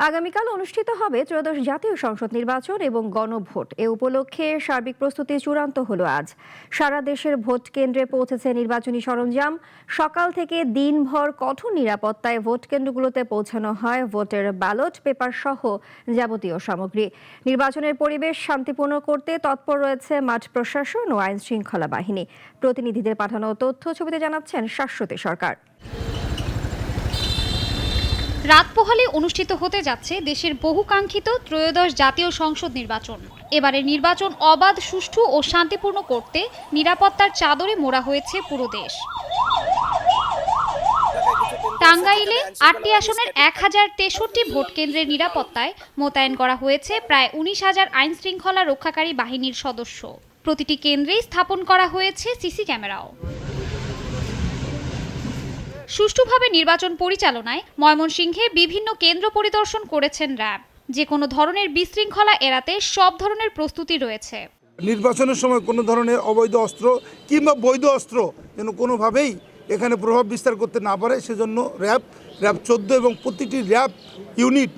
আগামীকাল অনুষ্ঠিত হবে ত্রয়োদশ জাতীয় সংসদ নির্বাচন এবং গণভোট। এ উপলক্ষে সার্বিক প্রস্তুতি চূড়ান্ত হলো আজ। সারা দেশের ভোট কেন্দ্রে পৌঁছেছে নির্বাচনী সরঞ্জাম। সকাল থেকে দিনভর কঠোর নিরাপত্তায় ভোট কেন্দ্রগুলোতে পৌঁছানো হয় ভোটের ব্যালট পেপার সহ যাবতীয় সামগ্রী। নির্বাচনের পরিবেশ শান্তিপূর্ণ করতে তৎপর রয়েছে মাঠ প্রশাসন ও আইন শৃঙ্খলা বাহিনী। প্রতিনিধিদের পাঠানো তথ্য ছবিতে জানাচ্ছেন শাশ্বতী সরকার। রাত পোহালে অনুষ্ঠিত হতে যাচ্ছে দেশের বহুকাঙ্ক্ষিত ত্রয়োদশ জাতীয় সংসদ নির্বাচন। এবারের নির্বাচন অবাধ, সুষ্ঠু ও শান্তিপূর্ণ করতে নিরাপত্তার চাদরে মোড়া হয়েছে পুরো দেশ। টাঙ্গাইলে ৮টি আসনের ১,০৬৩ ভোট কেন্দ্রের নিরাপত্তায় মোতায়েন করা হয়েছে প্রায় ১৯,০০০ আইন শৃঙ্খলা রক্ষাকারী বাহিনীর সদস্য। প্রতিটি কেন্দ্রেই স্থাপন করা হয়েছে সিসি ক্যামেরাও। সুষ্ঠুভাবে নির্বাচন পরিচালনায় ময়মনসিংহে বিভিন্ন কেন্দ্র পরিদর্শন করেছেন র্যাব। যে কোনো ধরনের বিশৃঙ্খলা এড়াতে সব ধরনের প্রস্তুতি রয়েছে। নির্বাচনের সময় কোনো ধরনের অবৈধ অস্ত্র কিংবা বৈধ অস্ত্র যেন কোনোভাবেই এখানে প্রভাব বিস্তার করতে না পারে, সেজন্য র্যাব ১৪ এবং প্রতিটি র্যাব ইউনিট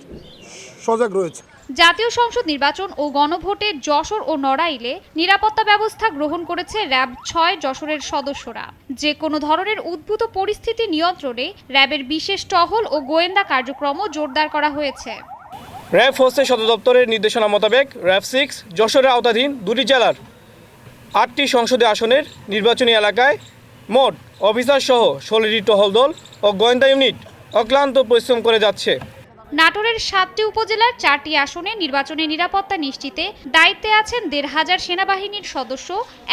সজাগ রয়েছে। জাতীয় সংসদ নির্বাচন ও গণভোটে যশোর ও নড়াইলে নিরাপত্তা ব্যবস্থা গ্রহণ করেছে র্যাব ৬ যশোরের সদস্যরা। যে কোনো ধরনের উদ্ভূত পরিস্থিতি নিয়ন্ত্রণে র্যাবের বিশেষ টহল ও গোয়েন্দা কার্যক্রমও জোরদার করা হয়েছে। র্যাব ফোর্সের সদর দপ্তরের নির্দেশনা মোতাবেক র্যাব 6 যশোরের আওতাধীন 2টি জেলার 8টি সংসদীয় আসনের নির্বাচনী এলাকায় মোট অফিসার সহ 16টি টহল দল ও গোয়েন্দা ইউনিট অক্লান্ত পরিশ্রম করে যাচ্ছে। নাটোরের 7টি উপজেলার 4টি আসনে নির্বাচনী নিরাপত্তা নিশ্চিতে দায়িত্বে আছেন ১,৫০০ সেনাবাহিনীর সদস্য,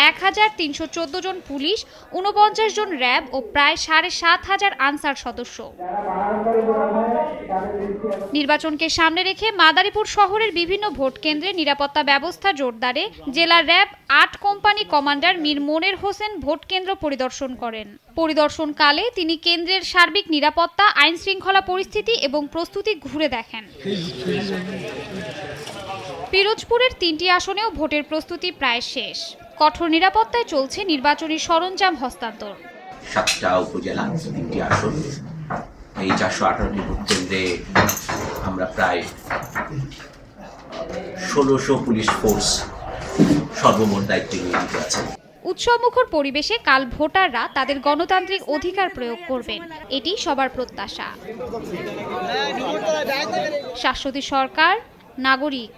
১,৩১৪ জন পুলিশ, ৪৯ জন র্যাব ও প্রায় ৭,৫০০ আনসার সদস্য। নির্বাচনকে সামনে রেখে মাদারীপুর শহরের বিভিন্ন ভোট কেন্দ্রে নিরাপত্তা ব্যবস্থা জোরদারে জেলা র্যাব ৮ কোম্পানি কমান্ডার মীর মনের হোসেন ভোট কেন্দ্র পরিদর্শন করেন। পরিদর্শনকালে তিনি কেন্দ্রের সার্বিক নিরাপত্তা, আইন শৃঙ্খলা পরিস্থিতি এবং প্রস্তুতি ঘুরে দেখেন। পিরোজপুরের 3টি আসনেও ভোটের প্রস্তুতি প্রায় শেষ। কঠোর নিরাপত্তায় চলছে নির্বাচনী সরঞ্জাম হস্তান্তর। 7টা উপজেলা, 3টি আসন, এই 458টি ভোট কেন্দ্রে আমরা প্রায় ১৬০০ পুলিশ ফোর্স সর্বমোট দায়িত্বে নিয়োজিত আছে। উৎসবমুখর পরিবেশে কাল ভোটাররা তাদের গণতান্ত্রিক অধিকার প্রয়োগ করবেন, এটি সবার প্রত্যাশা। শাশ্বতী সরকার, নাগরিক।